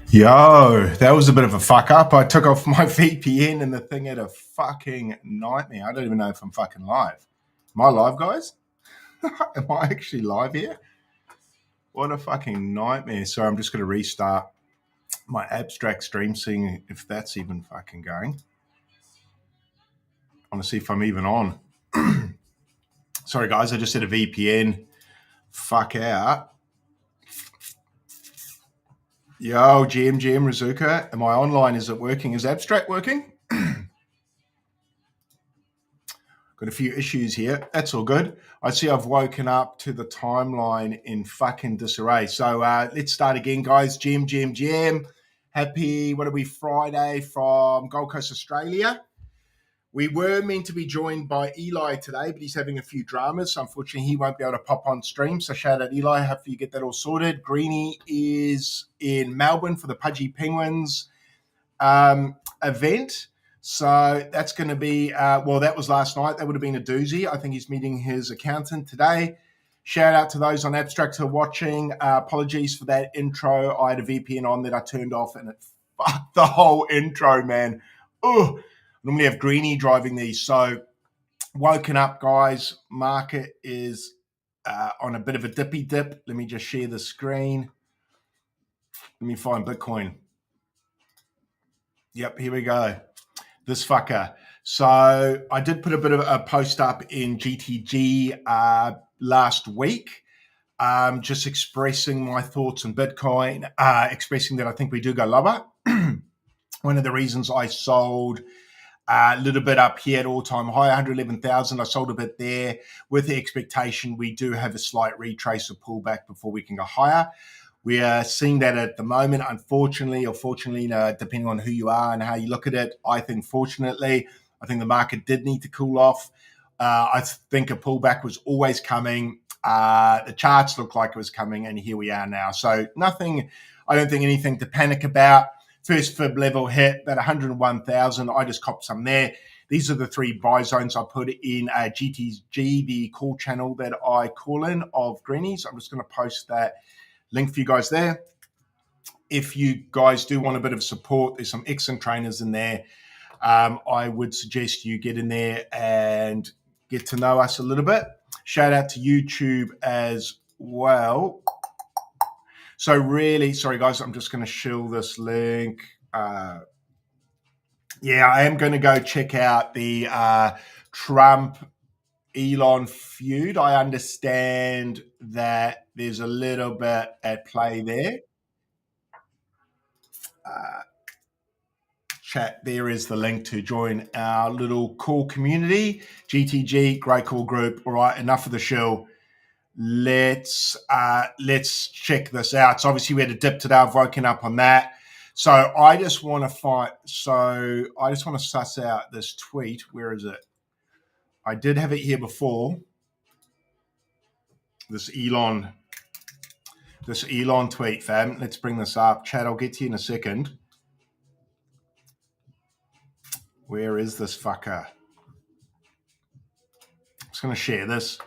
Yo, that was a bit of a fuck up. I took off my VPN and the thing had a fucking nightmare. I don't even know if I'm fucking live. Am I live, guys? Am I actually live here? What a fucking nightmare. So I'm just going to restart my abstract stream, seeing if that's even fucking going. I want to see if I'm even on. Sorry, guys, I just had a VPN. Fuck out. Yo, GM Razuka, am I online? Is it working? Is abstract working? Got a few issues here. That's all good. I see I've woken up to the timeline in fucking disarray. So let's start again, guys. GM. Happy, Friday from Gold Coast, Australia. We were meant to be joined by Eli today, but he's having a few dramas. So unfortunately, he won't be able to pop on stream. So shout out Eli. Hopefully you get that all sorted. Greenie is in Melbourne for the Pudgy Penguins event. So that's going to be, that was last night. That would have been a doozy. I think he's meeting his accountant today. Shout out to those on Abstract who are watching. Apologies for that intro. I had a VPN on that I turned off and it fucked the whole intro, man. Ugh. Normally have Greenie driving these. So woken up, guys. Market is on a bit of a dippy dip. Let me just share the screen. Let me find Bitcoin. Yep, here we go. This fucker. So I did put a bit of a post up in GTG last week, just expressing my thoughts on Bitcoin, expressing that I think we do go lower. One of the reasons I sold a little bit up here at all-time high, 111,000. I sold a bit there with the expectation we do have a slight retrace or pullback before we can go higher. We are seeing that at the moment, unfortunately or fortunately, depending on who you are and how you look at it. I think, fortunately, I think the market did need to cool off. I think a pullback was always coming. The charts looked like it was coming, and here we are now. So nothing, I don't think anything to panic about. First fib level hit, that 101,000. I just copped some there. These are the three buy zones I put in GTG, the call channel that I call in of Greenies. I'm just going to post that link for you guys there. If you guys do want a bit of support, there's some excellent trainers in there. I would suggest you get in there and get to know us a little bit. Shout out to YouTube as well. So really, sorry guys, I'm just going to shill this link. I am going to go check out the Trump-Elon feud. I understand that there's a little bit at play there. Chat, there is the link to join our little cool community. GTG, great cool group. All right, enough of the shill. Let's check this out. So obviously we had a dip today. I've woken up on that. So I just want to suss out this tweet. Where is it? I did have it here before. This Elon tweet, fam. Let's bring this up. Chat, I'll get to you in a second. Where is this fucker? I'm just going to share this.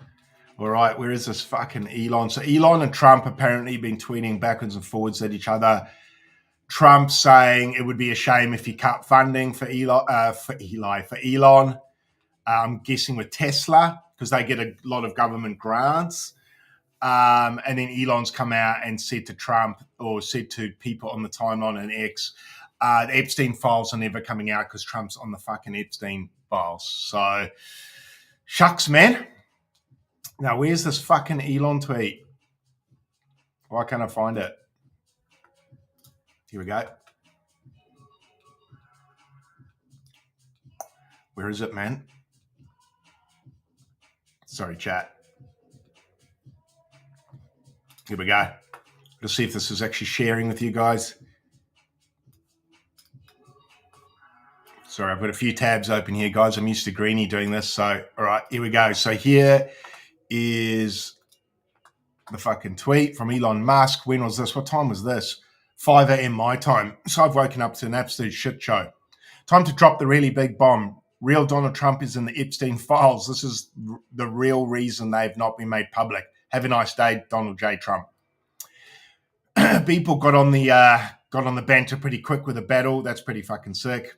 All right, where is this fucking Elon? So Elon and Trump apparently been tweeting backwards and forwards at each other. Trump saying it would be a shame if he cut funding for Elon. I'm guessing with Tesla because they get a lot of government grants. And then Elon's come out and said to Trump or said to people on the timeline and X, the Epstein files are never coming out because Trump's on the fucking Epstein files. So shucks, man. Now, where's this fucking Elon tweet? Why can't I find it? Here we go. Where is it, man? Sorry, chat. Here we go. Let's see if this is actually sharing with you guys. Sorry, I've got a few tabs open here, guys. I'm used to Greenie doing this. So, all right, here we go. So here is the fucking tweet from Elon Musk. When was this? What time was this? 5 a.m. my time. So I've woken up to an absolute shit show. Time to drop the really big bomb. Real Donald Trump is in the Epstein files. This is the real reason they've not been made public. Have a nice day, Donald J. Trump. People got on the got on the banter pretty quick with a battle. That's pretty fucking sick.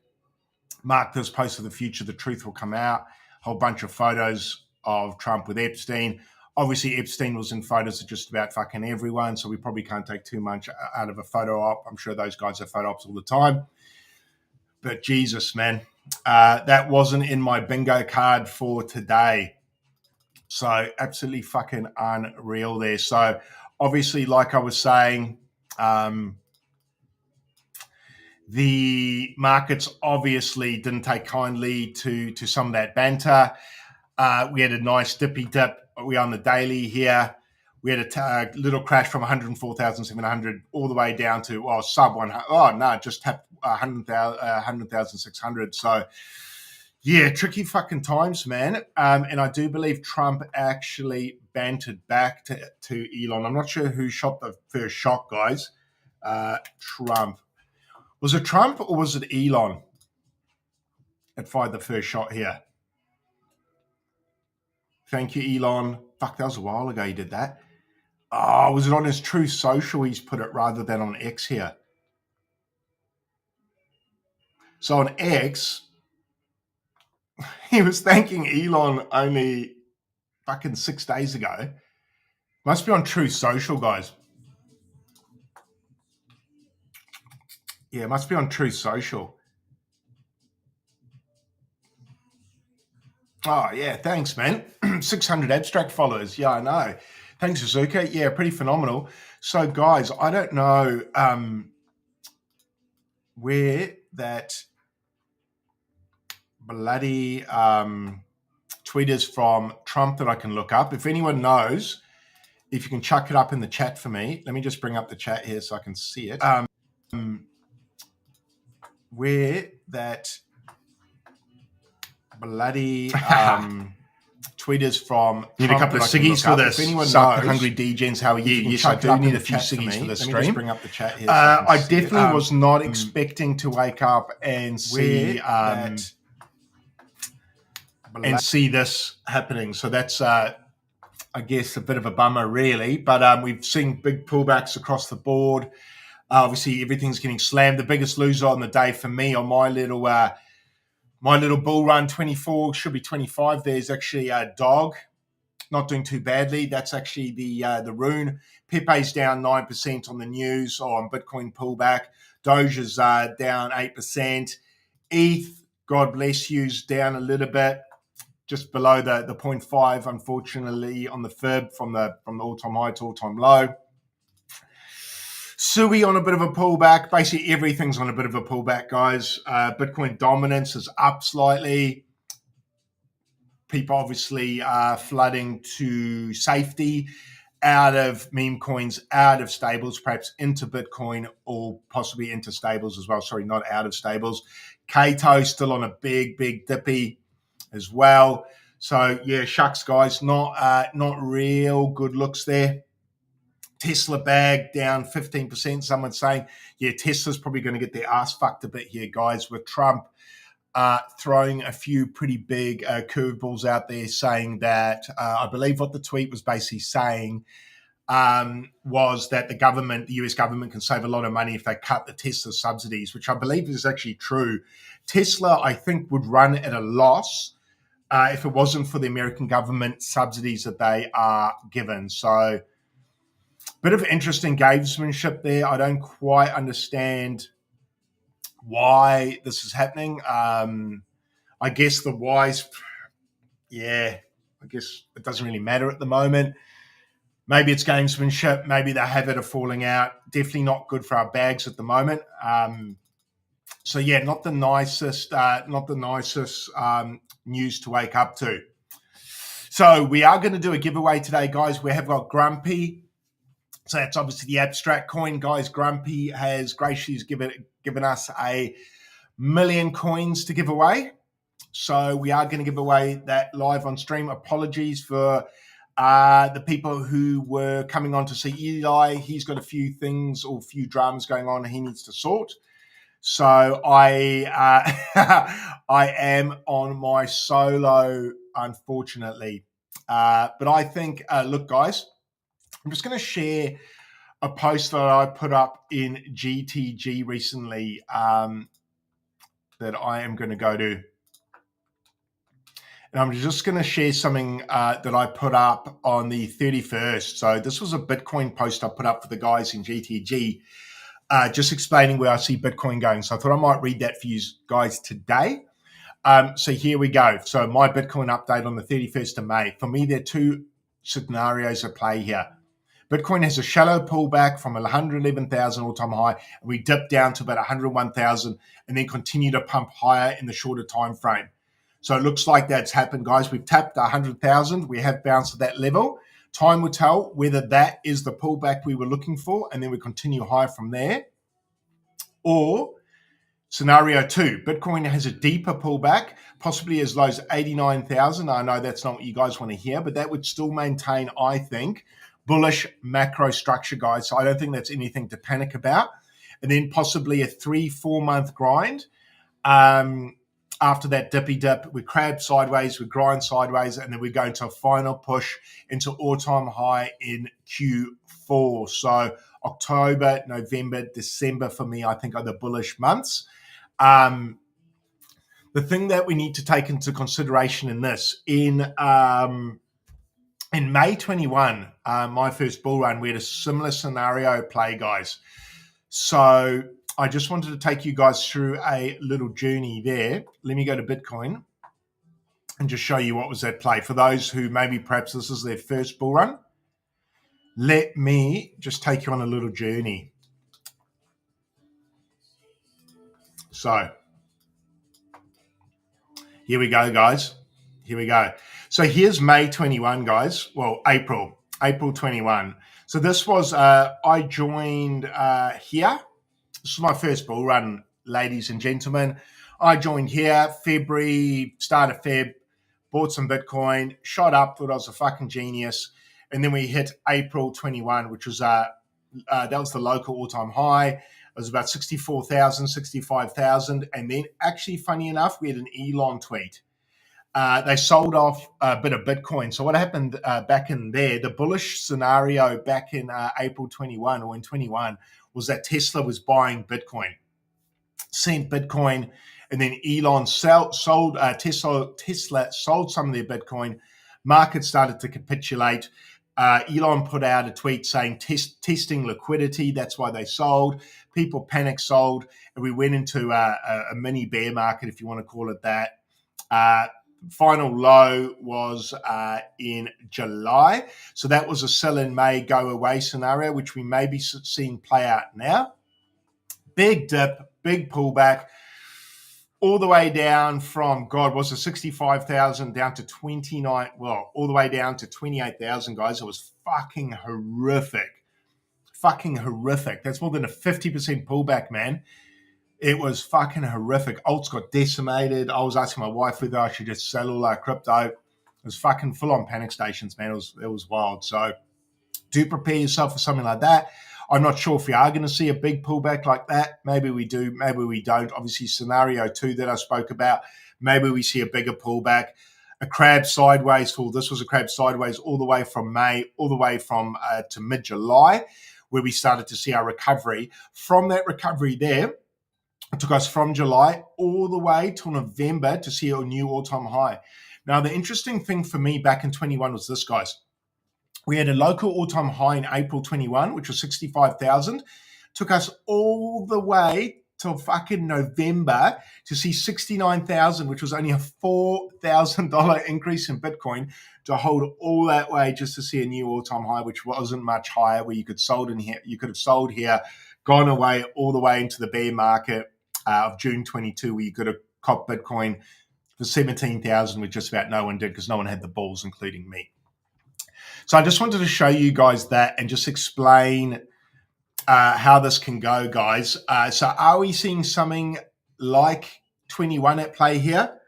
Mark this post for the future. The truth will come out. Whole bunch of photos of Trump with Epstein. Obviously, Epstein was in photos of just about fucking everyone, so we probably can't take too much out of a photo op. I'm sure those guys have photo ops all the time. But Jesus, man, that wasn't in my bingo card for today. So absolutely fucking unreal there. So obviously, like I was saying, the markets obviously didn't take kindly to some of that banter. We had a nice dippy dip. We're on the daily here. We had a little crash from 104,700 all the way down to sub 100. Oh no, just tapped 100,600. So yeah, tricky fucking times, man. And I do believe Trump actually bantered back to Elon. I'm not sure who shot the first shot, guys. Trump. Was it Trump or was it Elon that fired the first shot here? Thank you, Elon. Fuck, that was a while ago he did that. Oh, was it on his Truth Social he's put it rather than on X here? So on X, he was thanking Elon only fucking 6 days ago. Must be on Truth Social, guys. Yeah, it must be on Truth Social. Oh, yeah, thanks, man. 600 abstract followers. Yeah, I know. Thanks, Suzuka. Yeah, pretty phenomenal. So, guys, I don't know where that bloody tweet is from Trump that I can look up. If anyone knows, if you can chuck it up in the chat for me. Let me just bring up the chat here so I can see it. Where that bloody tweet is from Need Trump a couple of that I can ciggies look for up. this. If anyone Suck knows, the hungry DJs, how are you? Yes, I chuck it do up in need the a few chat for ciggies me. for the Let me stream. just bring up the chat here. So I definitely was not expecting to wake up and see this happening. So that's I guess a bit of a bummer, really. But we've seen big pullbacks across the board. Obviously, everything's getting slammed. The biggest loser on the day for me on my little bull run 24 should be 25. There's actually a dog. Not doing too badly. That's actually the rune. Pepe's down 9% on the news on Bitcoin pullback. Doja's down 8%. ETH, God bless you's down a little bit, just below the 0.5, unfortunately, on the fib from the all-time high to all-time low. Sui on a bit of a pullback. Basically, everything's on a bit of a pullback, guys. Bitcoin dominance is up slightly. People obviously are flooding to safety out of meme coins, out of stables, perhaps into Bitcoin or possibly into stables as well. Sorry, not out of stables. Kato still on a big dippy as well. So yeah, shucks, guys, not real good looks there. Tesla bag down 15%. Someone's saying, yeah, Tesla's probably going to get their ass fucked a bit here, guys, with Trump throwing a few pretty big curveballs out there, saying that I believe what the tweet was basically saying was that the US government can save a lot of money if they cut the Tesla subsidies, which I believe is actually true. Tesla, I think, would run at a loss if it wasn't for the American government subsidies that they are given. So bit of interesting gamesmanship there. I don't quite understand why this is happening. I guess the whys, I guess it doesn't really matter at the moment. Maybe it's gamesmanship. Maybe they have it a falling out. Definitely not good for our bags at the moment. So yeah, not the nicest news to wake up to. So we are going to do a giveaway today, guys. We have got GRUMP. So that's obviously the abstract coin, guys. GRUMP has graciously given us 1 million coins to give away. So we are going to give away that live on stream. Apologies for the people who were coming on to see Eli. He's got a few things or a few dramas going on he needs to sort. So I am on my solo, unfortunately. But I think, look, guys, I'm just going to share a post that I put up in GTG recently that I am going to go to. And I'm just going to share something that I put up on the 31st. So this was a Bitcoin post I put up for the guys in GTG, just explaining where I see Bitcoin going. So I thought I might read that for you guys today. So here we go. So my Bitcoin update on the 31st of May. For me, there are two scenarios at play here. Bitcoin has a shallow pullback from 111,000 all-time high, and we dip down to about 101,000 and then continue to pump higher in the shorter time frame. So it looks like that's happened, guys. We've tapped 100,000. We have bounced at that level. Time will tell whether that is the pullback we were looking for, and then we continue higher from there. Or scenario two, Bitcoin has a deeper pullback, possibly as low as 89,000. I know that's not what you guys want to hear, but that would still maintain, I think, bullish macro structure, guys. So I don't think that's anything to panic about. And then possibly a 3-4 month grind. After that dippy dip, we crab sideways, we grind sideways, and then we go into a final push into all-time high in Q4. So October, November, December for me, I think are the bullish months. The thing that we need to take into consideration in this, in May 21, my first bull run, we had a similar scenario play, guys. So I just wanted to take you guys through a little journey there. Let me go to Bitcoin and just show you what was at play. For those who maybe perhaps this is their first bull run, let me just take you on a little journey. So here we go, guys. Here we go. So here's May 21, guys. Well, April 21. So this was, I joined here. This is my first bull run, ladies and gentlemen. I joined here February, start of Feb, bought some Bitcoin, shot up, thought I was a fucking genius. And then we hit April 21, which was, that was the local all-time high. It was about 64,000, 65,000. And then actually, funny enough, we had an Elon tweet. They sold off a bit of Bitcoin. So what happened back in there, the bullish scenario back in April 21 or in 21 was that Tesla was buying Bitcoin, sent Bitcoin, and then Elon sold Tesla sold some of their Bitcoin. Market started to capitulate. Elon put out a tweet saying testing liquidity. That's why they sold. People panic sold, and we went into a mini bear market, if you want to call it that. Final low was in July. So that was a sell in May, go away scenario, which we may be seeing play out now. Big dip, big pullback, all the way down from, God, was it 65,000 down to 29, well, all the way down to 28,000, guys. It was fucking horrific. Fucking horrific. That's more than a 50% pullback, man. It was fucking horrific. Alts got decimated. I was asking my wife whether I should just sell all our crypto. It was fucking full on panic stations, man. It was wild. So do prepare yourself for something like that. I'm not sure if we are going to see a big pullback like that. Maybe we do, maybe we don't. Obviously, scenario two that I spoke about, maybe we see a bigger pullback. A crab sideways fall. This was a crab sideways all the way from May, all the way from to mid-July, where we started to see our recovery. From that recovery there, it took us from July all the way till November to see a new all-time high. Now, the interesting thing for me back in 21 was this, guys. We had a local all-time high in April 21, which was 65,000. Took us all the way till fucking November to see 69,000, which was only a $4,000 increase in Bitcoin, to hold all that way just to see a new all-time high, which wasn't much higher, where you could have sold here, gone away all the way into the bear market of June 22, where you could have copped Bitcoin for 17,000, which just about no one did because no one had the balls, including me. So I just wanted to show you guys that and just explain how this can go, guys. So are we seeing something like 21 at play here?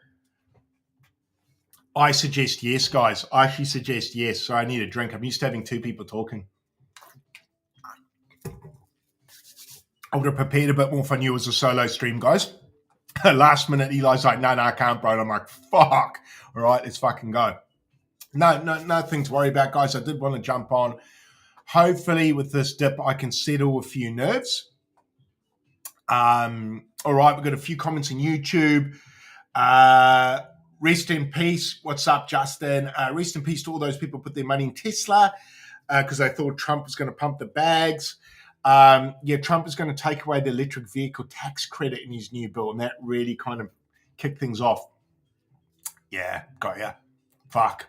I suggest yes, guys. I actually suggest yes. So I need a drink. I'm used to having two people talking. I would have prepared a bit more if I knew it was a solo stream, guys. Last minute, Eli's like, no, I can't, bro. And I'm like, fuck. All right, let's fucking go. No, nothing to worry about, guys. I did want to jump on. hopefully with this dip, I can settle a few nerves. All right, we've got a few comments on YouTube. Rest in peace. What's up, Justin? Rest in peace to all those people who put their money in Tesla because they thought Trump was going to pump the bags. Trump is going to take away the electric vehicle tax credit in his new bill, and that really kind of kicked things off. Yeah, got ya. Fuck.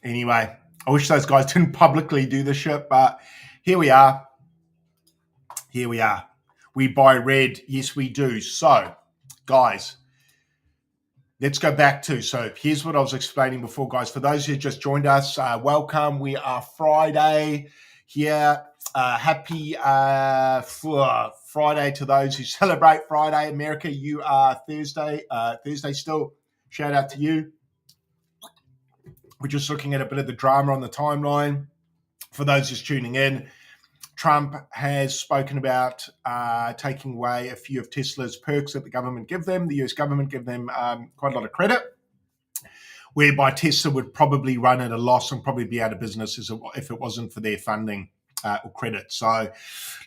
Anyway, I wish those guys didn't publicly do this shit, but here we are. Here we are. We buy red. Yes, we do. So, guys, let's go back to, so here's what I was explaining before, guys. For those who just joined us, welcome. We are Friday here. Happy Friday to those who celebrate Friday. America, you are Thursday still. Shout out to you. We're just looking at a bit of the drama on the timeline. For those just tuning in, Trump has spoken about taking away a few of Tesla's perks that the government give them. The US government give them quite a lot of credit, whereby Tesla would probably run at a loss and probably be out of business if it wasn't for their funding or credit. So a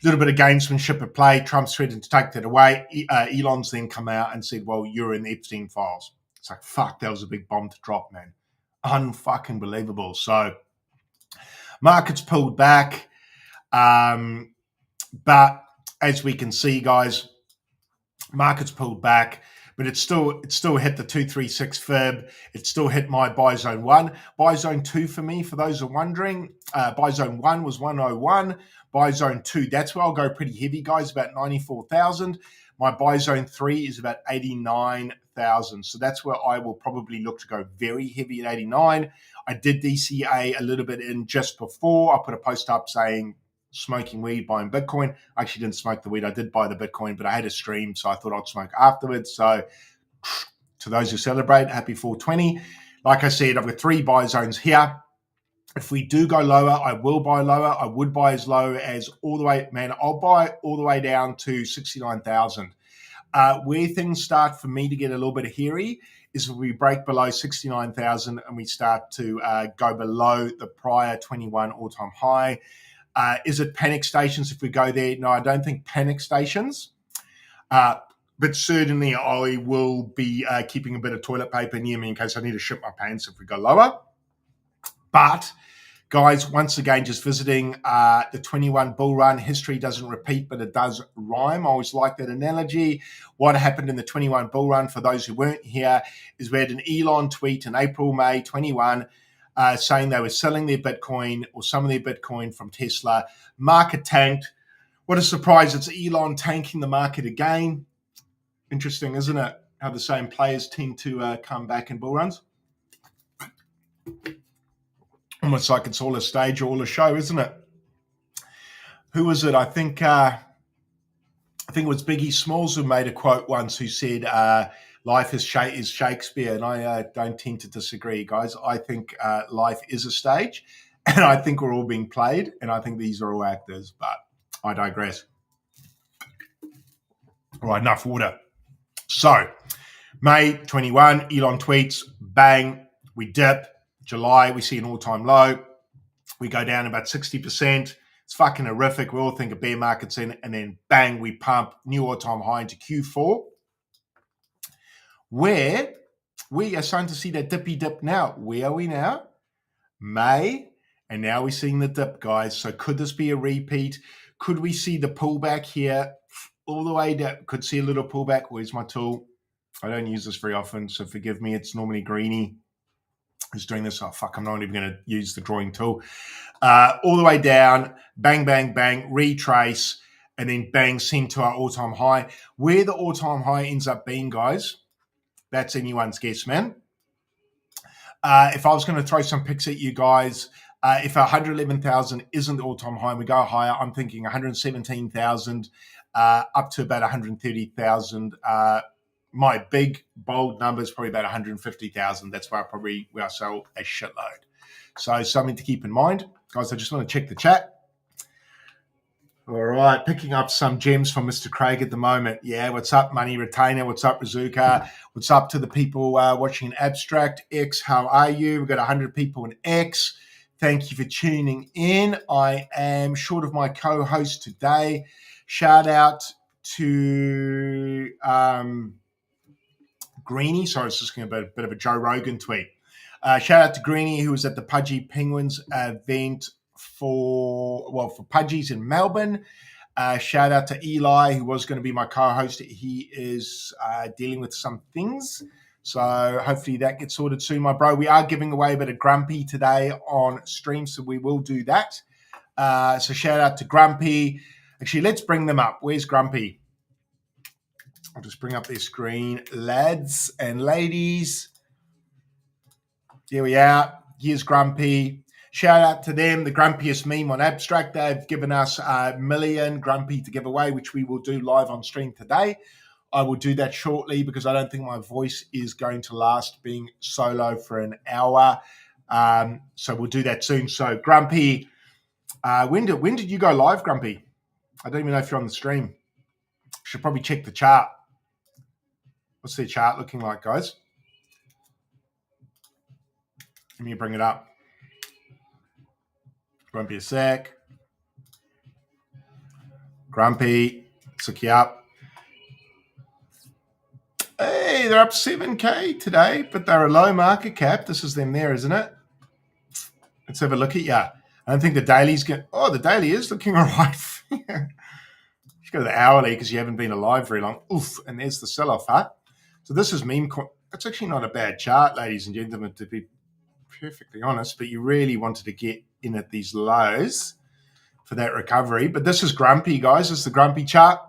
little bit of gamesmanship at play. Trump's threatened to take that away. Elon's then come out and said, well, you're in the Epstein files. It's like, fuck, that was a big bomb to drop, man. Unfucking believable. So markets pulled back. But as we can see, guys, markets pulled back, but it still hit the 236 fib. It still hit my buy zone 1. Buy zone 2 for me, for those who are wondering, buy zone 1 was 101. Buy zone 2, that's where I'll go pretty heavy, guys, about 94,000. My buy zone 3 is about 89,000. So that's where I will probably look to go very heavy at 89. I did DCA a little bit in just before. I put a post up saying smoking weed, buying Bitcoin. I actually didn't smoke the weed. I did buy the Bitcoin, but I had a stream, so I thought I'd smoke afterwards. So to those who celebrate, happy 420. Like I said, I've got 3 buy zones here. If we do go lower, I will buy lower. I would buy as low as all the way, man, I'll buy all the way down to 69,000. Where things start for me to get a little bit hairy is if we break below 69,000 and we start to go below the prior 21 all-time high. Is it panic stations if we go there? No, I don't think panic stations. But certainly I will be keeping a bit of toilet paper near me in case I need to shit my pants if we go lower. But, guys, once again, just visiting the 21 bull run. History doesn't repeat, but it does rhyme. I always like that analogy. What happened in the 21 bull run, for those who weren't here, is we had an Elon tweet in April, May 21, saying they were selling their Bitcoin or some of their Bitcoin from Tesla. Market tanked. What a surprise. It's Elon tanking the market again. Interesting, isn't it? How the same players tend to come back in bull runs. Almost like it's all a stage or all a show, isn't it? Who was it? I think it was Biggie Smalls who made a quote once who said, life is Shakespeare. And I don't tend to disagree, guys. I think life is a stage. And I think we're all being played. And I think these are all actors. But I digress. All right, enough water. So, May 21, Elon tweets, bang, we dip. July, we see an all-time low. We go down about 60%. It's fucking horrific. We all think a bear market's in, and then bang, we pump new all-time high into Q4, where we are starting to see that dippy dip now. Where are we now? May, and now we're seeing the dip, guys. So could this be a repeat? Could we see the pullback here all the way down? Could see a little pullback. Where's my tool? I don't use this very often, so forgive me. It's normally greeny. Who's doing this? Oh, fuck, I'm not even going to use the drawing tool. All the way down, bang, bang, bang, retrace, and then bang, send to our all-time high. Where the all-time high ends up being, guys, that's anyone's guess, man. If I was going to throw some picks at you guys, if 111,000 isn't the all-time high and we go higher, I'm thinking 117,000 up to about 130,000. My big, bold number is probably about 150,000. That's where I sell a shitload. So something to keep in mind. Guys, I just want to check the chat. All right, picking up some gems from Mr. Craig at the moment. Yeah, what's up, Money Retainer? What's up, Razuka? What's up to the people watching in Abstract? X, how are you? We've got 100 people in X. Thank you for tuning in. I am short of my co-host today. Shout out to Greenie. Sorry, it's just going to be a bit of a Joe Rogan tweet. Shout out to Greenie, who was at the Pudgy Penguins event for Pudgies in Melbourne. Shout out to Eli, who was going to be my co-host. He is dealing with some things, so hopefully that gets sorted soon, my bro. We are giving away a bit of Grumpy today on stream, so we will do that. So shout out to Grumpy. Actually, let's bring them up. Where's Grumpy? I'll just bring up their screen. Lads and ladies. Here we are. Here's Grumpy. Shout out to them, the grumpiest meme on Abstract. They've given us a million Grumpy to give away, which we will do live on stream today. I will do that shortly because I don't think my voice is going to last being solo for an hour. So we'll do that soon. So Grumpy, when did you go live, Grumpy? I don't even know if you're on the stream. Should probably check the chart. What's their chart looking like, guys? Let me bring it up. Grumpy a sec. Grumpy, let's look you up. Hey, they're up 7K today, but they're a low market cap. This is them there, isn't it? Let's have a look at you. I don't think the daily's going. Oh, the daily is looking all right. Let's go to the hourly because you haven't been alive very long. Oof, and there's the sell-off, huh? So this is Memecoins. It's actually not a bad chart, ladies and gentlemen, to be perfectly honest, but you really wanted to get in at these lows for that recovery. But this is Grumpy, guys. This is the Grumpy chart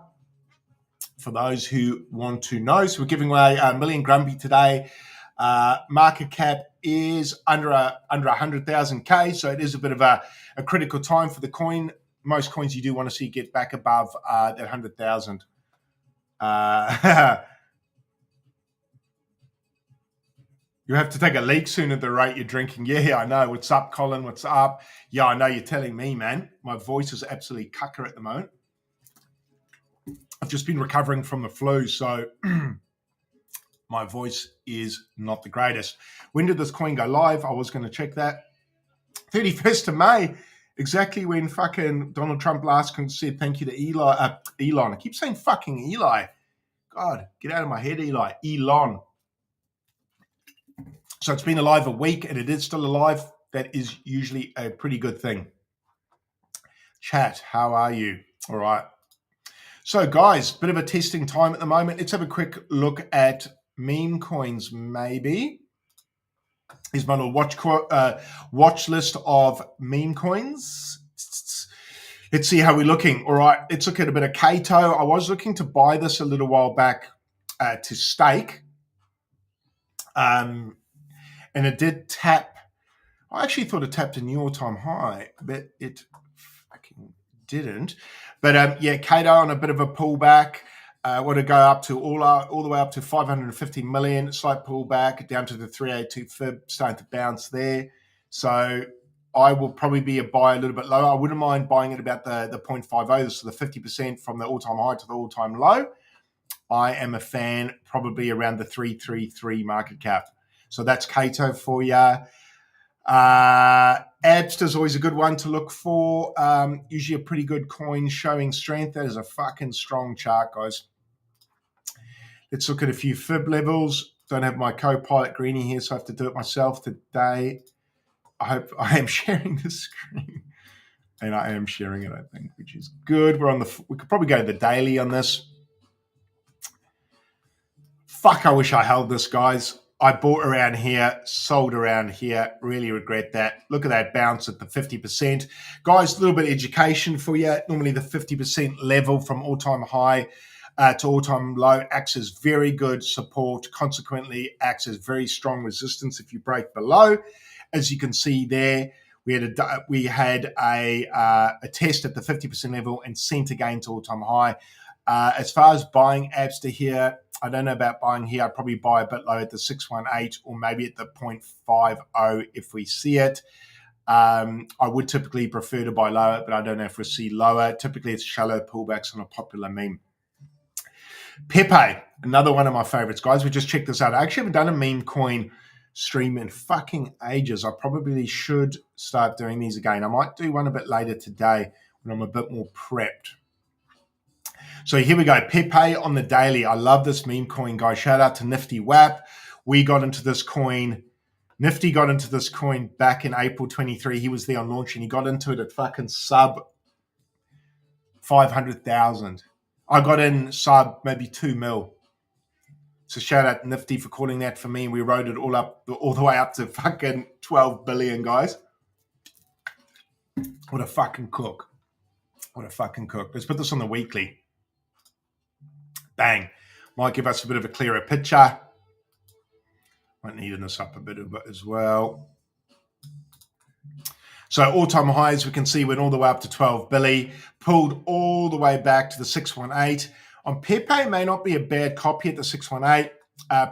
for those who want to know. So we're giving away a million Grumpy today. Market cap is under 100,000K, so it is a bit of a critical time for the coin. Most coins you do want to see get back above that 100,000. You have to take a leak soon at the rate you're drinking. Yeah, I know. What's up, Colin? What's up? Yeah, I know you're telling me, man. My voice is absolutely cucker at the moment. I've just been recovering from the flu, so my voice is not the greatest. When did this coin go live? I was going to check that. 31st of May, exactly when fucking Donald Trump last said thank you to Elon. I keep saying fucking Eli. God, get out of my head, Eli. Elon. So it's been alive a week and it is still alive. That is usually a pretty good thing. Chat, how are you? All right. So guys, bit of a testing time at the moment. Let's have a quick look at Memecoins maybe. Here's my little watch list of Memecoins. Let's see how we're looking. All right, let's look at a bit of Kato. I was looking to buy this a little while back to stake. And it did tap. I actually thought it tapped a new all-time high, but it fucking didn't. But yeah, Kato on a bit of a pullback. Would it go up to all the way up to 550 million? Slight pullback down to the 382 fib, starting to bounce there. So I will probably be a buy a little bit lower. I wouldn't mind buying at about the 0.50, so the 50% from the all-time high to the all-time low. I am a fan, probably around the 333 market cap. So that's Kato for you. Abst is always a good one to look for. Usually a pretty good coin showing strength. That is a fucking strong chart, guys. Let's look at a few fib levels. Don't have my co-pilot Greenie here, so I have to do it myself today. I hope I am sharing the screen. And I am sharing it, I think, which is good. We could probably go to the daily on this. Fuck, I wish I held this, guys. I bought around here, sold around here. Really regret that. Look at that bounce at the 50%. Guys, a little bit of education for you. Normally the 50% level from all-time high to all-time low acts as very good support. Consequently, acts as very strong resistance if you break below. As you can see there, we had a test at the 50% level and sent again to all-time high. As far as buying Abster here, I don't know about buying here. I'd probably buy a bit low at the 618 or maybe at the 0.50 if we see it. I would typically prefer to buy lower, but I don't know if we'll see lower. Typically, it's shallow pullbacks on a popular meme. Pepe, another one of my favorites, guys. We just checked this out. I actually haven't done a meme coin stream in fucking ages. I probably should start doing these again. I might do one a bit later today when I'm a bit more prepped. So here we go. Pepe on the daily. I love this meme coin, guys. Shout out to Nifty WAP. We got into this coin. Nifty got into this coin back in April 23. He was there on launch and he got into it at fucking sub 500,000. I got in sub maybe 2 mil. So shout out Nifty for calling that for me. We rode it all the way up to fucking 12 billion, guys. What a fucking cook. What a fucking cook. Let's put this on the weekly. Bang. Might give us a bit of a clearer picture. Might neaten this up a bit as well. So all-time highs, we can see went all the way up to 12 billy, pulled all the way back to the 618. On Pepe, may not be a bad copy at the 618.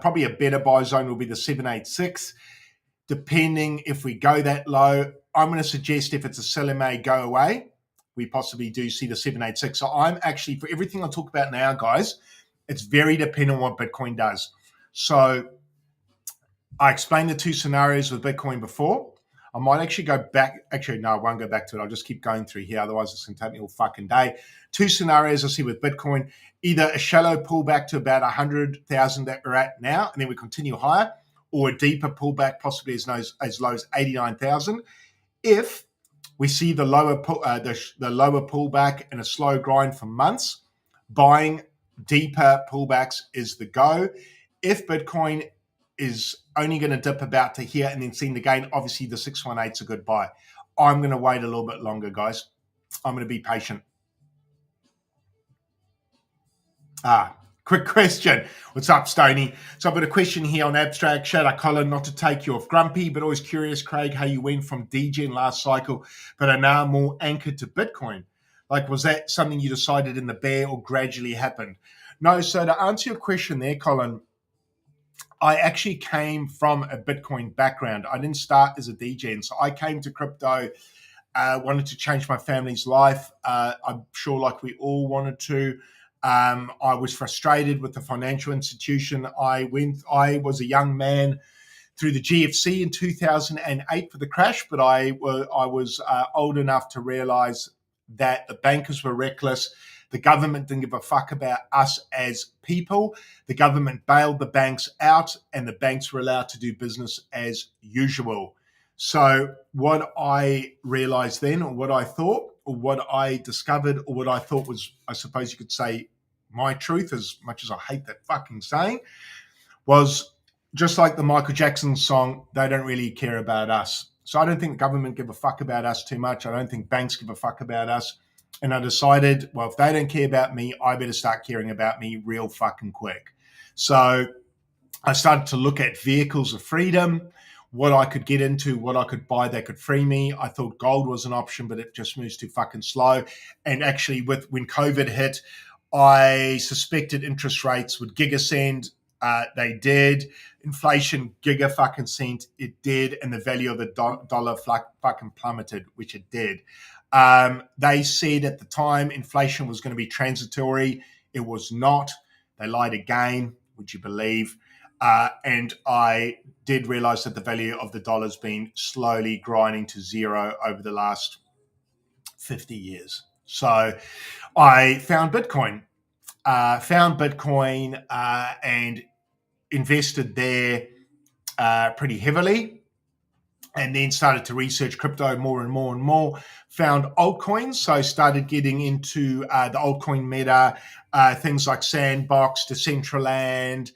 Probably a better buy zone will be the 786. Depending if we go that low, I'm going to suggest if it's a sell may go away, we possibly do see the 786. So I'm actually, for everything I'll talk about now, guys, it's very dependent on what Bitcoin does. So I explained the two scenarios with Bitcoin before. I might actually go back. Actually, no, I won't go back to it. I'll just keep going through here. Otherwise, it's going to take me all fucking day. Two scenarios I see with Bitcoin. Either a shallow pullback to about 100,000 that we're at now, and then we continue higher, or a deeper pullback, possibly as low as 89,000. If we see the lower pullback and a slow grind for months, buying deeper pullbacks is the go. If Bitcoin is only going to dip about to here and then seeing the gain, obviously the 618 is a good buy. I'm going to wait a little bit longer, guys. I'm going to be patient. Quick question. What's up, Stoney? So I've got a question here on Abstract. Shout out, Colin, not to take you off Grumpy, but always curious, Craig, how you went from DGen last cycle, but are now more anchored to Bitcoin. Like, was that something you decided in the bear or gradually happened? No, so to answer your question there, Colin, I actually came from a Bitcoin background. I didn't start as a DGen. So I came to crypto, wanted to change my family's life. I'm sure like we all wanted to. I was frustrated with the financial institution. I was a young man through the GFC in 2008 for the crash, but I was old enough to realize that the bankers were reckless. The government didn't give a fuck about us as people. The government bailed the banks out and the banks were allowed to do business as usual. So what I realized then, or what I thought, or what I discovered, or what I thought was, I suppose you could say, my truth, as much as I hate that fucking saying, was just like the Michael Jackson song, they don't really care about us. So I don't think the government give a fuck about us too much. I don't think banks give a fuck about us. And I decided, well, if they don't care about me, I better start caring about me real fucking quick. So I started to look at vehicles of freedom, what I could get into, what I could buy that could free me. I thought gold was an option, but it just moves too fucking slow. And actually, when COVID hit, I suspected interest rates would gigascend. They did. Inflation giga fucking cent. It did. And the value of the dollar fucking plummeted, which it did. They said at the time inflation was going to be transitory. It was not. They lied again, would you believe? And I did realize that the value of the dollar's been slowly grinding to zero over the last 50 years. So I found Bitcoin, and invested there pretty heavily. And then started to research crypto more and more and more. Found altcoins, so started getting into the altcoin meta, things like Sandbox, Decentraland,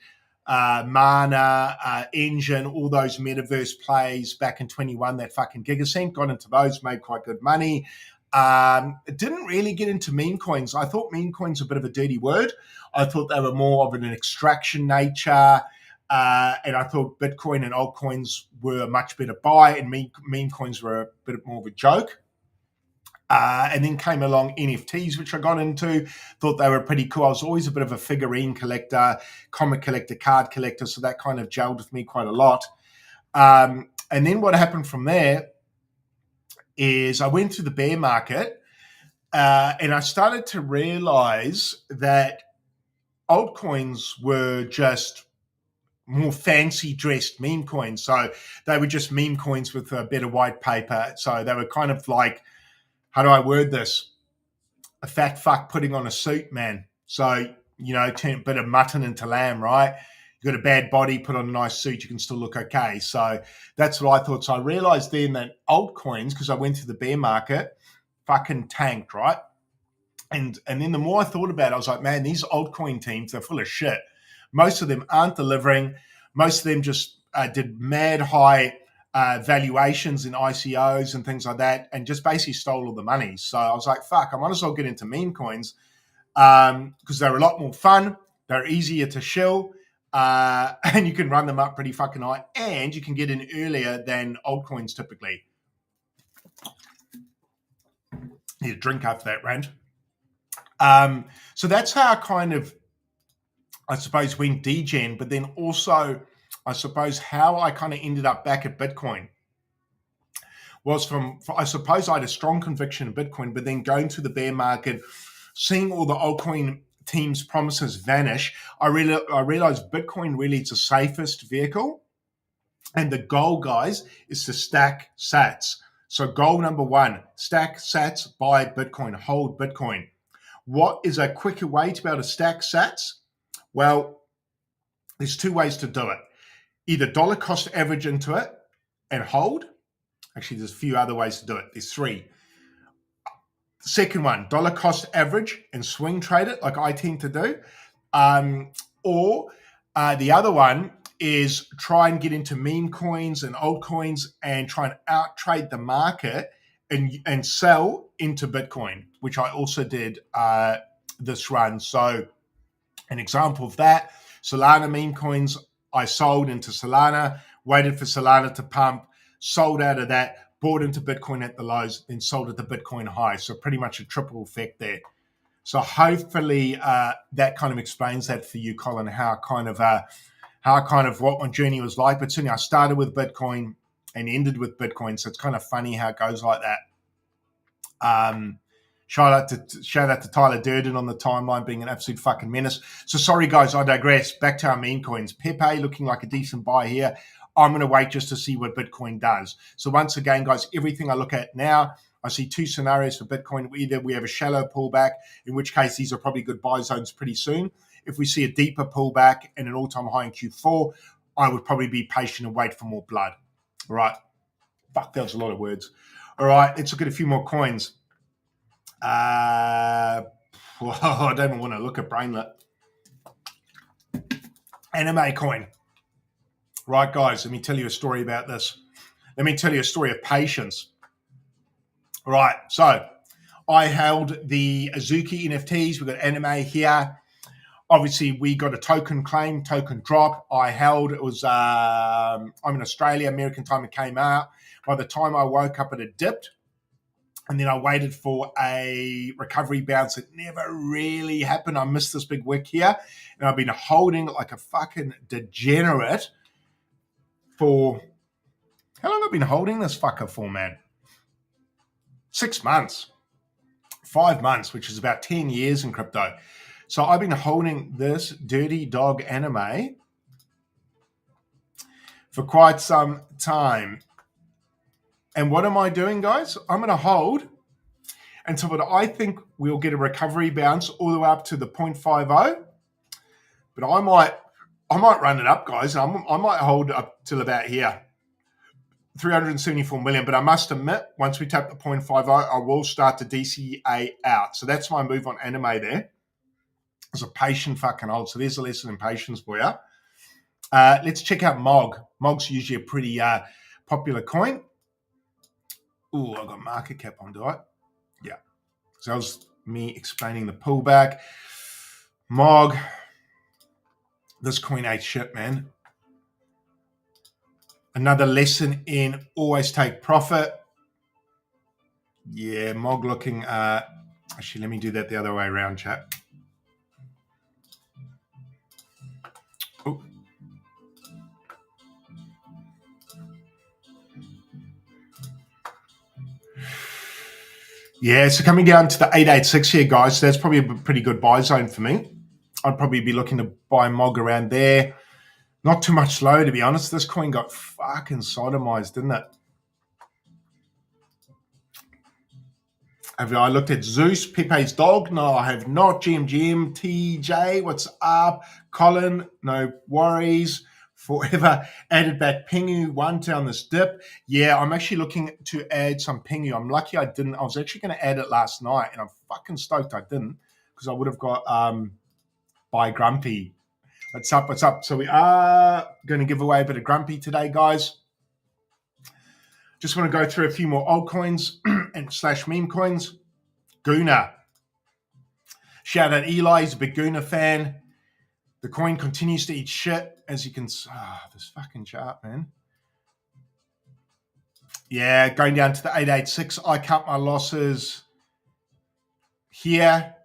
Mana, Engine, all those metaverse plays back in 21, that fucking gigacent. Got into those, made quite good money. Didn't really get into meme coins. I thought meme coins were a bit of a dirty word. I thought they were more of an extraction nature. And I thought Bitcoin and altcoins were a much better buy, and meme coins were a bit more of a joke. And then came along NFTs, which I got into. Thought they were pretty cool. I was always a bit of a figurine collector, comic collector, card collector, so that kind of gelled with me quite a lot. And then what happened from there is I went through the bear market, and I started to realize that altcoins were just more fancy dressed meme coins. So they were just meme coins with a bit of white paper. So they were kind of like, how do I word this? A fat fuck putting on a suit, man. So, turn a bit of mutton into lamb, right? You got a bad body, put on a nice suit, you can still look okay. So that's what I thought. So I realized then that altcoins, because I went to the bear market, fucking tanked, right? And then the more I thought about it, I was like, man, these altcoin teams, they're full of shit. Most of them aren't delivering. Most of them just did mad high valuations in ICOs and things like that, and just basically stole all the money. So I was like, fuck, I might as well get into meme coins because they're a lot more fun. They're easier to shill. And you can run them up pretty fucking high, and you can get in earlier than altcoins typically. Need a drink after that rant. So that's how I kind of, I suppose, went degen, but then also, I suppose, how I kind of ended up back at Bitcoin was I suppose I had a strong conviction in Bitcoin, but then going to the bear market, seeing all the altcoin teams' promises vanish, I realized Bitcoin really is the safest vehicle. And the goal, guys, is to stack sats. So goal number one, stack sats, buy Bitcoin, hold Bitcoin. What is a quicker way to be able to stack sats? Well, there's two ways to do it. Either dollar cost average into it and hold. Actually, there's a few other ways to do it. There's three. The second one, dollar cost average and swing trade it like I tend to do. Or the other one is try and get into meme coins and altcoins and try and out trade the market and sell into Bitcoin, which I also did this run. So an example of that, Solana meme coins, I sold into Solana, waited for Solana to pump, sold out of that, bought into Bitcoin at the lows, then sold at the Bitcoin high. So pretty much a triple effect there. So hopefully that kind of explains that for you, Colin, how kind of what my journey was like. But certainly I started with Bitcoin and ended with Bitcoin. So it's kind of funny how it goes like that. Shout out to Tyler Durden on the timeline being an absolute fucking menace. So sorry, guys, I digress. Back to our meme coins. Pepe looking like a decent buy here. I'm going to wait just to see what Bitcoin does. So once again, guys, everything I look at now, I see two scenarios for Bitcoin. Either we have a shallow pullback, in which case these are probably good buy zones pretty soon. If we see a deeper pullback and an all-time high in Q4, I would probably be patient and wait for more blood. All right. Fuck, that was a lot of words. All right, let's look at a few more coins. I don't even want to look at Brainlet. Anime coin. Right, guys, let me tell you a story about this. Let me tell you a story of patience. Right, so I held the Azuki NFTs. We've got anime here. Obviously, we got a token claim, token drop. I held, it was, I'm in Australia, American time it came out. By the time I woke up, it had dipped. And then I waited for a recovery bounce. It never really happened. I missed this big wick here. And I've been holding like a fucking degenerate for, how long have I been holding this fucker for, man? 6 months, 5 months, which is about 10 years in crypto. So I've been holding this dirty dog anime for quite some time. And what am I doing, guys? I'm going to hold until what I think we'll get a recovery bounce all the way up to the 0.50. But I might run it up, guys. I might hold up till about here, 374 million. But I must admit, once we tap the 0.50, I will start to DCA out. So that's my move on anime there. It's a patient fucking hold. So there's a lesson in patience for you. Let's check out MOG. MOG's usually a pretty popular coin. Ooh, I've got market cap on, do I? Yeah. So that was me explaining the pullback. MOG. This coin ate shit, man. Another lesson in always take profit. Yeah, MOG looking... actually, let me do that the other way around, chat. Ooh. Yeah, so coming down to the 886 here, guys, so that's probably a pretty good buy zone for me. I'd probably be looking to buy MOG around there. Not too much slow, to be honest. This coin got fucking sodomized, didn't it? Have I looked at Zeus, Pepe's dog? No, I have not. GM, TJ, what's up? Colin, no worries. Forever added back Pingu one down this dip. Yeah, I'm actually looking to add some Pingu. I'm lucky I didn't. I was actually going to add it last night, and I'm fucking stoked I didn't, because I would have got by Grumpy. What's up? What's up? So we are going to give away a bit of Grumpy today, guys. Just want to go through a few more altcoins and / meme coins. Guna. Shout out Eli, he's a big Guna fan. The coin continues to eat shit, as you can see. This fucking chart, man. Yeah, going down to the 886. I cut my losses here,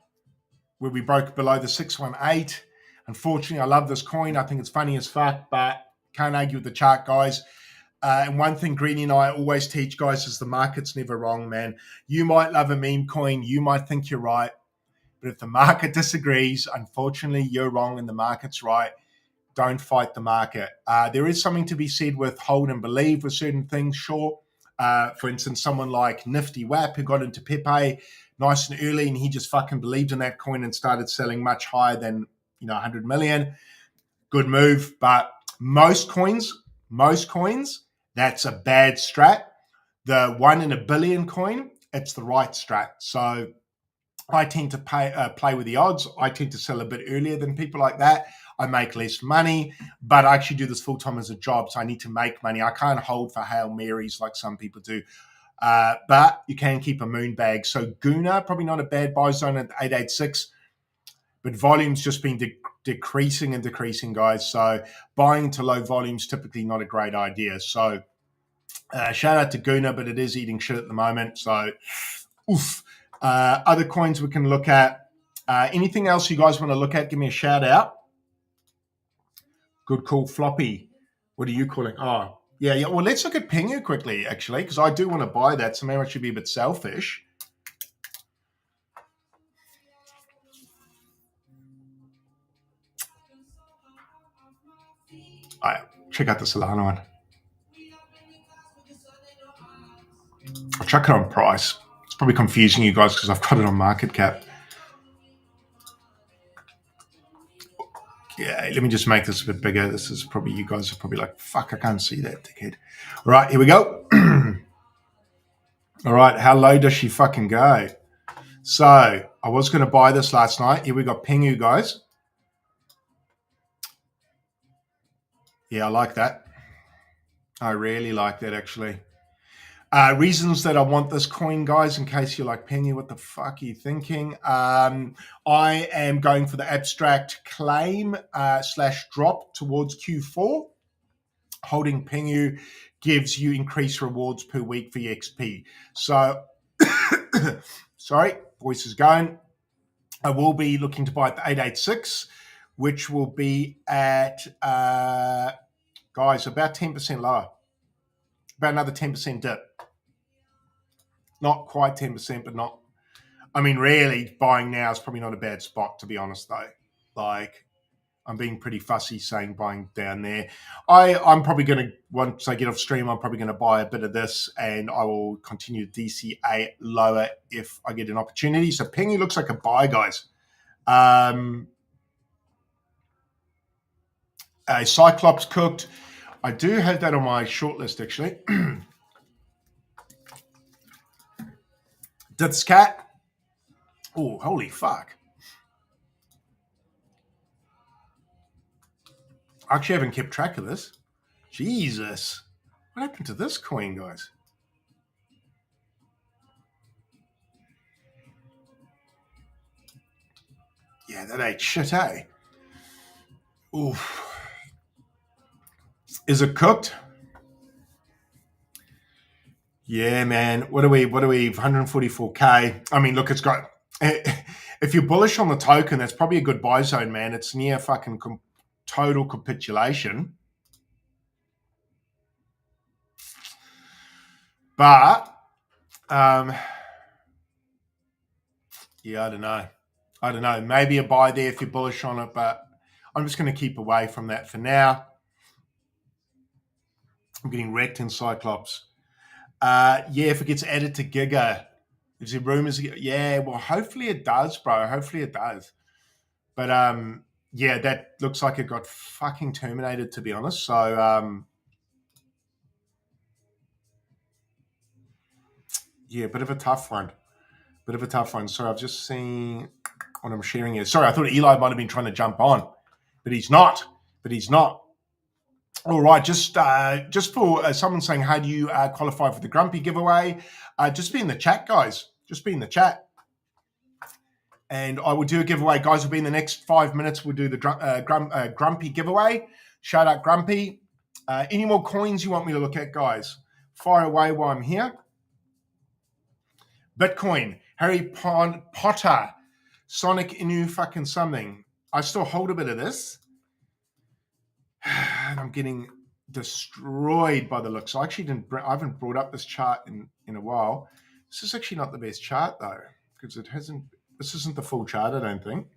where we broke below the 618. Unfortunately, I love this coin. I think it's funny as fuck, but can't argue with the chart, guys. And one thing Greeny and I always teach, guys, is the market's never wrong, man. You might love a meme coin. You might think you're right. But if the market disagrees, unfortunately, you're wrong and the market's right. Don't fight the market. There is something to be said with hold and believe with certain things, sure. For instance, someone like Nifty Wap, who got into Pepe nice and early, and he just fucking believed in that coin and started selling much higher than 100 million. Good move. But most coins, that's a bad strat. The 1 in a billion coin, it's the right strat. So I tend to play with the odds. I tend to sell a bit earlier than people like that. I make less money, but I actually do this full-time as a job, so I need to make money. I can't hold for Hail Marys like some people do. But you can keep a moon bag. So Guna, probably not a bad buy zone at 886, but volume's just been decreasing and decreasing, guys. So buying to low volume's typically not a great idea. So shout out to Guna, but it is eating shit at the moment. So oof. Other coins we can look at. Anything else you guys want to look at, give me a shout out. Good call, Floppy. What are you calling? Oh, yeah. Well, let's look at Pingu quickly, actually, because I do want to buy that, so maybe I should be a bit selfish. All right, check out the Solana one. I'll chuck it on price. It's probably confusing you guys because I've got it on market cap. Yeah, let me just make this a bit bigger. This is probably, you guys are probably like, fuck, I can't see that, dickhead. All right, here we go. All right, how low does she fucking go? So I was going to buy this last night. Here we got Pingu, guys. Yeah, I like that. I really like that, actually. Reasons that I want this coin, guys, in case you're like, Pingu, what the fuck are you thinking? I am going for the abstract claim / drop towards Q4. Holding Pingu gives you increased rewards per week for your XP. So, sorry, voice is going. I will be looking to buy at the 886, which will be at, guys, about 10% lower. About another 10% dip. Not quite 10%, but not. I mean, really, buying now is probably not a bad spot, to be honest, though. Like, I'm being pretty fussy saying buying down there. I'm probably going to, once I get off stream, I'm probably going to buy a bit of this, and I will continue DCA lower if I get an opportunity. So Pingu looks like a buy, guys. Cyclops cooked. I do have that on my shortlist, actually. Dit's cat. Oh, holy fuck. I actually haven't kept track of this. Jesus. What happened to this coin, guys? Yeah, that ain't shit, eh? Oof. Is it cooked? Yeah, man. What are we? 144K. I mean, look, it's got. If you're bullish on the token, that's probably a good buy zone, man. It's near fucking total capitulation. But, yeah, I don't know. Maybe a buy there if you're bullish on it, but I'm just going to keep away from that for now. I'm getting wrecked in Cyclops. Yeah, if it gets added to Giga, is there rumors? Yeah, well, hopefully it does, bro. Hopefully it does. But yeah, that looks like it got fucking terminated, to be honest. So yeah, bit of a tough one. Sorry, I've just seen what I'm sharing here. Sorry, I thought Eli might have been trying to jump on, but he's not. All right, just for someone saying, how do you qualify for the Grumpy giveaway? Just be in the chat, guys. Just be in the chat. And I will do a giveaway. Guys, will be in the next 5 minutes. We'll do the Grumpy giveaway. Shout out Grumpy. Any more coins you want me to look at, guys? Fire away while I'm here. Bitcoin, Harry Potter, Sonic Inu fucking something. I still hold a bit of this. And I'm getting destroyed by the looks. I haven't brought up this chart in a while. This is actually not the best chart though, because this isn't the full chart, I don't think.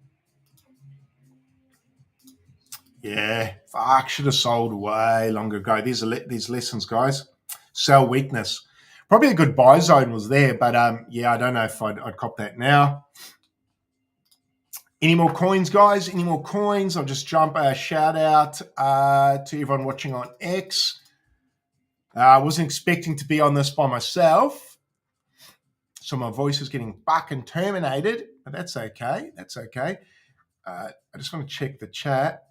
Yeah, fuck, should have sold way longer ago. These lessons, guys. Sell weakness. Probably a good buy zone was there, but yeah, I don't know if I'd cop that now. Any more coins, guys? Any more coins? I'll just jump a shout out to everyone watching on X. I wasn't expecting to be on this by myself, so my voice is getting fucking terminated, but that's okay. That's okay. I just want to check the chat.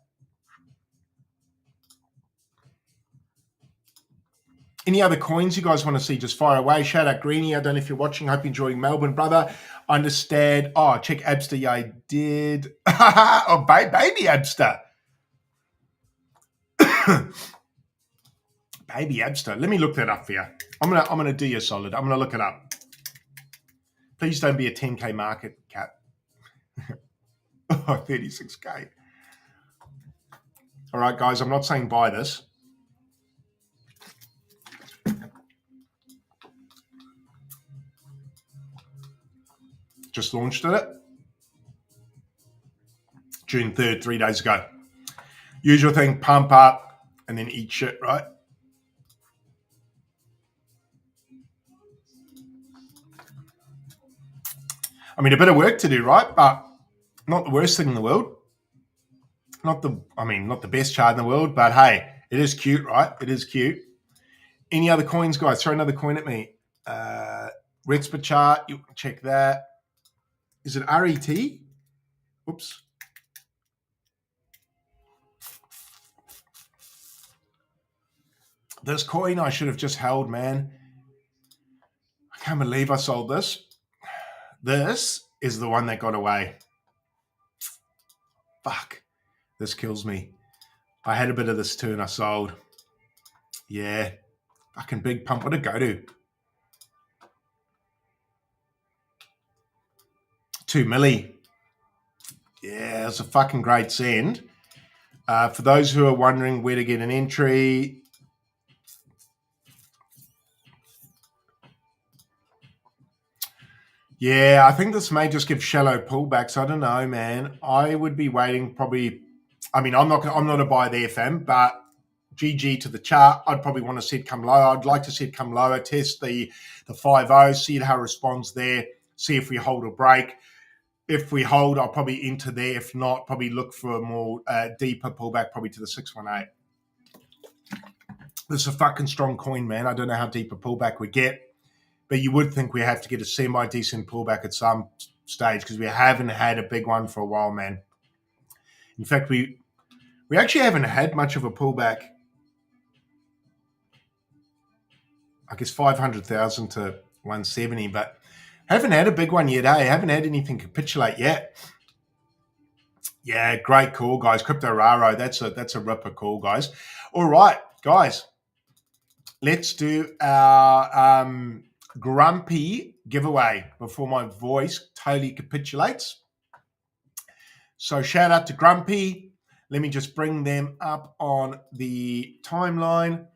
Any other coins you guys want to see, just fire away. Shout out Greenie. I don't know if you're watching. Hope you're enjoying Melbourne, brother. I understand. Oh, check Abster. Yeah, I did. Oh, baby Abster. Baby Abster. Let me look that up for you. I'm gonna do you a solid. I'm gonna look it up. Please don't be a 10K market cap. Oh, 36K. All right, guys. I'm not saying buy this. Just launched it. June 3rd, 3 days ago. Usual thing, pump up and then eat shit, right? I mean, a bit of work to do, right? But not the worst thing in the world. Not the best chart in the world, but hey, it is cute, right? It is cute. Any other coins, guys? Throw another coin at me. Rexpa chart, you can check that. Is it RET? Oops. This coin I should have just held, man. I can't believe I sold this. This is the one that got away. Fuck. This kills me. I had a bit of this too and I sold. Yeah. Fucking big pump. What a go-to. 2 milli. Yeah, it's a fucking great send. For those who are wondering where to get an entry, yeah, I think this may just give shallow pullbacks. I don't know, man. I would be waiting probably. I mean, I'm not a buy there, fam, but GG to the chart. I'd probably want to see it come lower. I'd like to see it come lower, test the 5-0, see how it responds there, see if we hold or break. If we hold, I'll probably enter there. If not, probably look for a more deeper pullback, probably to the 618. This is a fucking strong coin, man. I don't know how deep a pullback we get, but you would think we have to get a semi-decent pullback at some stage because we haven't had a big one for a while, man. In fact, we actually haven't had much of a pullback. I guess 500,000 to 170, but haven't had a big one yet, eh? Haven't had anything capitulate yet. Yeah, great call, guys. Crypto Raro, that's a ripper call, guys. All right, guys, let's do our Grumpy giveaway before my voice totally capitulates. So shout out to Grumpy. Let me just bring them up on the timeline.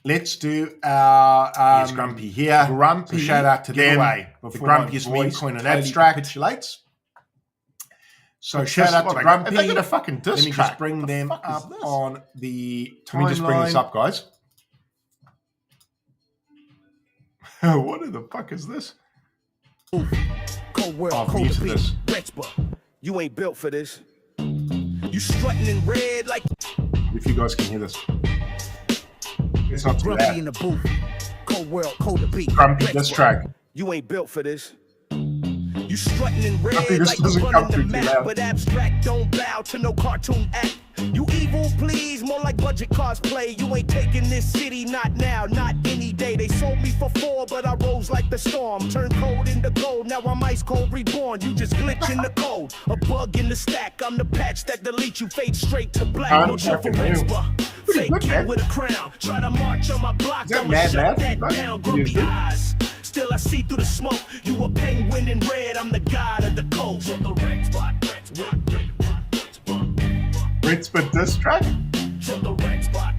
Let's do our Grumpy here. Grumpy, so shout out to giveaway them. The grumpiest meme coin and abstract. Capitulates. So shout out to Grumpy. They got a fucking diss Let me track. just bring them up on the timeline. Let me just bring this up, guys. What the fuck is this? I've muted this. You ain't built for this. You strutting in red like If you guys can hear this. It's not too Grumpy loud. in the booth. Cold world, cold to beat. Grumpy diss track. You ain't built for this. You strutting in red Grumpy, this like doesn't you come running the through too map, loud. but abstract don't bow to no cartoon act. You evil, please, more like budget cosplay. You ain't taking this city, not now, not any day. They sold me for 4, but I rose like the storm. Turned cold into gold, now I'm ice cold reborn. You just glitch in the code, a bug in the stack. I'm the patch that deletes you, fade straight to black. No triple fake kid with a crown. Try to march on my block, I'ma shut that down. Grumpy eyes. Still I see through the smoke. You a penguin in red, I'm the god of the cold. From the red spot, Red spot diss track? From the red spot,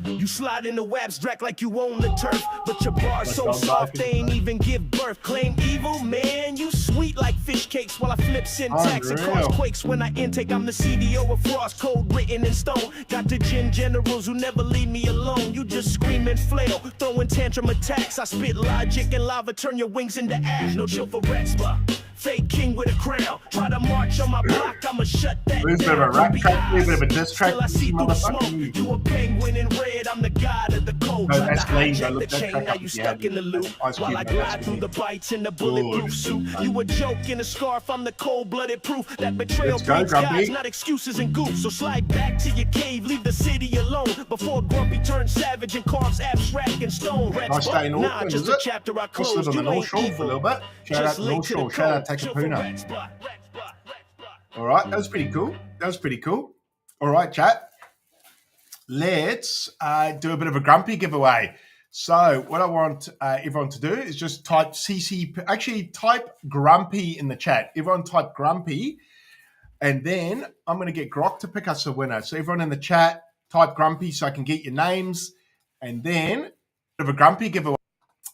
You slide in the abstract like you own the turf, but your bar's so soft they ain't even give birth. Claim evil, man, you sweet like fish cakes while I flip syntax and cause quakes when I intake. I'm the CDO of frost code written in stone. Got the gen generals who never leave me alone. You just scream and flail, throwing tantrum attacks. I spit logic and lava, turn your wings into ash. No chill for Rexpa. Fake king with a crown. Try to march on my block, I'ma shut that down. There's a bit of a rap track, a bit of a diss track. Still I see through the smoke. You a penguin in red, I'm the god of the cold. No, Try that's to clean. hijack Look, the that chain, track now up you if you stuck had in the loop. Ice While Cube, I no, glide that's through the bites in the bulletproof suit. You a joke in a scarf, I'm the cold-blooded proof. That betrayal Let's go, breeds Grumpy. guys, not excuses and goofs. So slide back to your cave, leave the city alone. Before Grumpy turns savage and carves abstract and stone. Red I stay in spot, nah, Auckland, just is a it? chapter I I closed. slid on the You North ain't Shore for a evil. little bit. Shout out Just to link North to the Shore. Shout out code. Takapuna. All right, that was pretty cool. That was pretty cool. All right, chat. Let's do a bit of a Grumpy giveaway. So what I want everyone to do is just type CC, actually type Grumpy in the chat. Everyone type Grumpy, and then I'm going to get Grok to pick us a winner. So everyone in the chat, type Grumpy so I can get your names, and then bit of a Grumpy giveaway.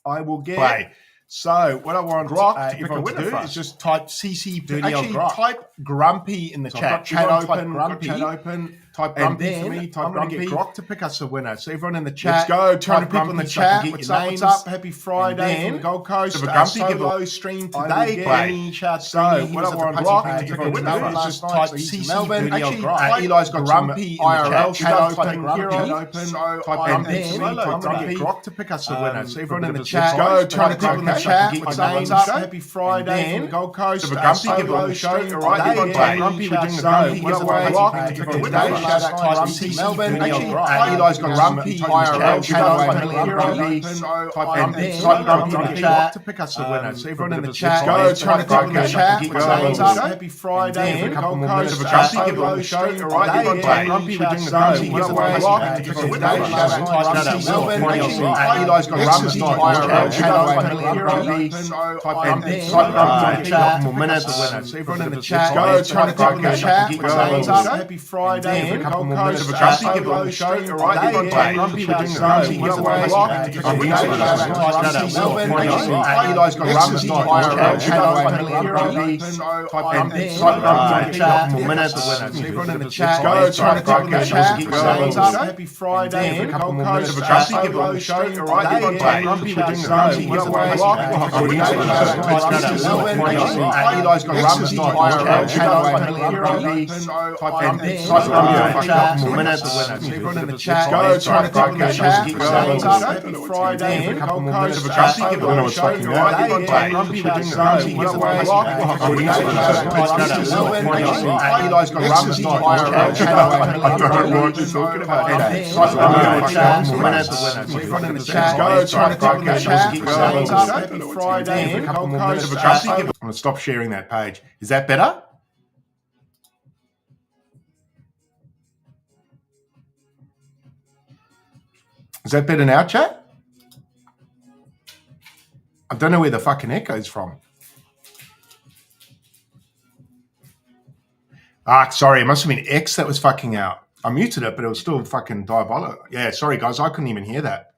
I will get. So what I want Grok to everyone pick a to winner do for is us. just type CC. Dirty old Actually, Grok. type Grumpy in the So chat. I've got Chat everyone open, type Grumpy. chat open. Type And Grumpy then for me. Type I'm gonna Grumpy. get Grok to pick us a winner. So everyone in the Let's chat. go. Type 200 people in the Grumpy so I can chat. get What's your up? names. What's up? Happy Friday And from the then Gold Coast. the Grumpy Solo stream I today. will Play. get- Shout So Screeny. He what was I at the want party Grok to to pick pick a a winner winner is is just just type type CC. Melbourne. Dirty old Actually, Grok. Eli's got Grumpy some in the IRL chat. stuff. Type Type Grumpy. Grumpy. Open. So Type and Grumpy. then I'm Type going to get Grumpy. Grok to pick us a winner. So everyone in the Let's chat. go. 200 people in the chat. What's What's up? up? What's What's up? up? Happy Friday from the Gold Coast. The Grumpy giveaway Solo show. stream All right, today. everyone type Grumpy. We're doing a Grumpy giveaway. Today. Shout out to CC Melbourne. Actually, Actually, Eli's got Grumpy IRL. Shout out to Grumpy. And then type Grumpy in the chat to pick us a winner. So everyone in the chat. Go. 200 people in the chat. What's up? What's up? Happy Friday from the Gold Coast. Grumpy giveaway show. All right, everyone type Grumpy. We're doing a Grumpy giveaway. Eli's got Grumpy IRL. Shout out to Grumpy. And then type Grumpy in the chat. Couple more minutes. So everyone in the chat. Go. 200 people in the chat. What's up? Happy Friday from the couple Gold more minutes Coast. of a Grumpy Solo giveaway show. stream All right, everyone today. type Grumpy. We're doing a Grumpy giveaway. Eli's got Grumpy IRL. Shout out to Grumpy. And then type Grumpy in the chat. Couple more minutes. So everyone in the chat. Go. 200 people in the chat. What's up? Happy Friday from the couple Gold more minutes Coast. of a Grumpy Solo giveaway show. stream All right, everyone today. type Grumpy. We're doing a Grumpy giveaway. Eli's got Grumpy IRL. Shout out to Grumpy. And then type Grumpy in the chat. Couple more minutes. So everyone in the chat. Go. 200 people in the chat. What's up? Happy Friday from the couple Gold more minutes Coast. of a Grumpy Solo giveaway show. stream All right, everyone type today. Grumpy. We're doing a Grumpy giveaway. Eli's got Grumpy IRL. Shout out to Grumpy. I don't know what you're talking about. And then type Grumpy in the chat. Couple more minutes. So everyone in the chat. Go. 200 people in the chat. What's up? Happy Friday from the Couple Gold more minutes Coast. of a Grumpy Solo giveaway. I'm going to stop sharing that page. Is that better? Is that better now, chat? I don't know where the fucking echo's from. Sorry, it must have been X that was fucking out. I muted it, but it was still fucking diabolical. Yeah, sorry guys, I couldn't even hear that.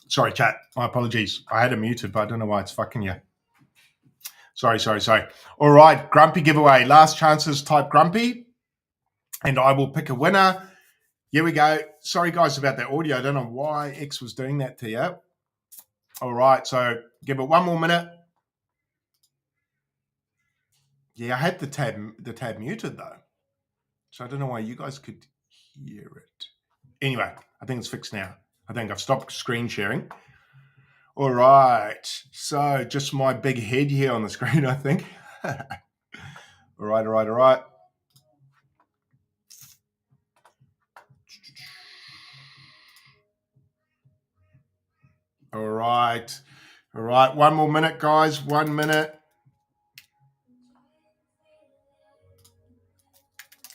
Sorry, chat. My apologies. I had it muted, but I don't know why it's fucking you. Sorry. All right, Grumpy giveaway. Last chances, type Grumpy, and I will pick a winner. Here we go. Sorry, guys, about that audio. I don't know why X was doing that to you. All right, so give it one more minute. Yeah, I had the tab muted, though. So I don't know why you guys could hear it. Anyway, I think it's fixed now. I think I've stopped screen sharing. All right, so just my big head here on the screen, I think. All right. All right. One more minute, guys. 1 minute.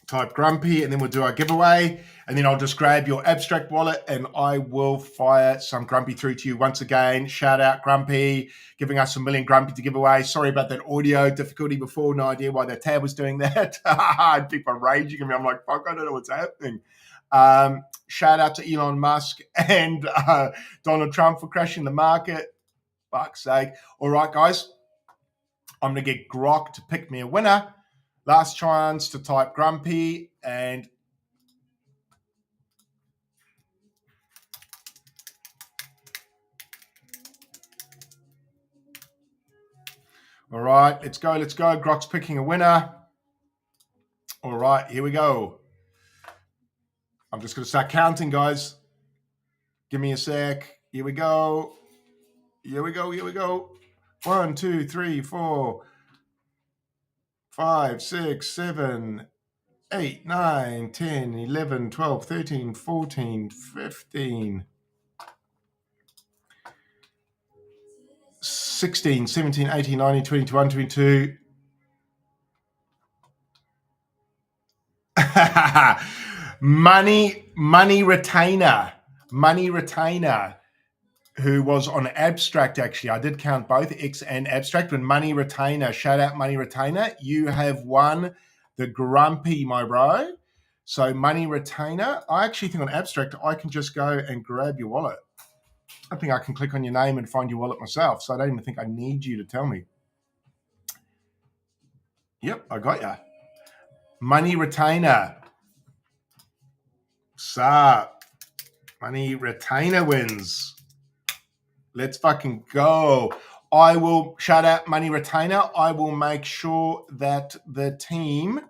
Type Grumpy, and then we'll do our giveaway. And then I'll just grab your abstract wallet and I will fire some Grumpy through to you once again. Shout out Grumpy, giving us 1 million Grumpy to give away. Sorry about that audio difficulty before. No idea why that tab was doing that. People are raging at me. I'm like, fuck, I don't know what's happening. Shout out to Elon Musk and Donald Trump for crashing the market. Fuck's sake. All right, guys. I'm going to get Grok to pick me a winner. Last chance to type Grumpy and all right, let's go. Grok's picking a winner. All right, here we go. I'm just going to start counting, guys. Give me a sec. Here we go. 1, 2, 3, 4, 5, 6, 7, 8, 9, 10, 11, 12, 13, 14, 15, 16, 17, 18, 19, 20, 21, 22. Money retainer, who was on abstract. Actually, I did count both X and abstract. But money retainer, shout out money retainer. You have won the Grumpy, my bro. So money retainer. I actually think on abstract I can just go and grab your wallet. I think I can click on your name and find your wallet myself. So I don't even think I need you to tell me. Yep, I got you. Money retainer. Sup. Money retainer wins. Let's fucking go. I will shout out money retainer. I will make sure that the team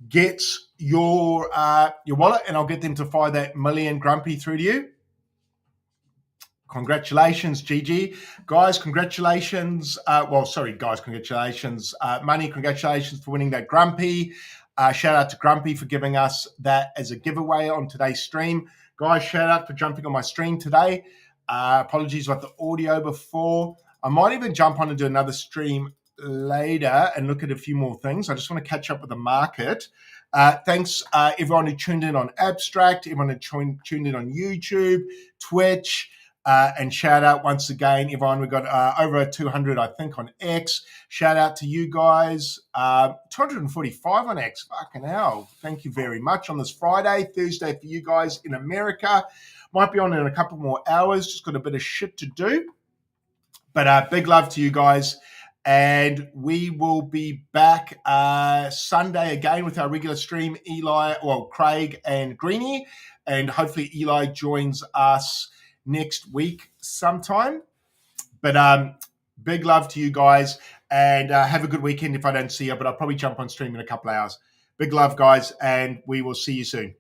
gets your wallet and I'll get them to fire that million Grumpy through to you. Congratulations, GG. Guys, congratulations. Congratulations. Money, congratulations for winning that Grumpy. Shout out to Grumpy for giving us that as a giveaway on today's stream. Guys, shout out for jumping on my stream today. Apologies about the audio before. I might even jump on and do another stream later and look at a few more things. I just want to catch up with the market. Thanks, everyone who tuned in on Abstract, everyone who tuned in on YouTube, Twitch, and shout out once again, everyone. We got over 200, I think, on X. Shout out to you guys. 245 on X. Fucking hell. Thank you very much on this Friday, Thursday for you guys in America. Might be on in a couple more hours. Just got a bit of shit to do. But big love to you guys. And we will be back Sunday again with our regular stream, Craig and Greenie. And hopefully Eli joins us next week sometime. But big love to you guys. And have a good weekend if I don't see you. But I'll probably jump on stream in a couple of hours. Big love, guys. And we will see you soon.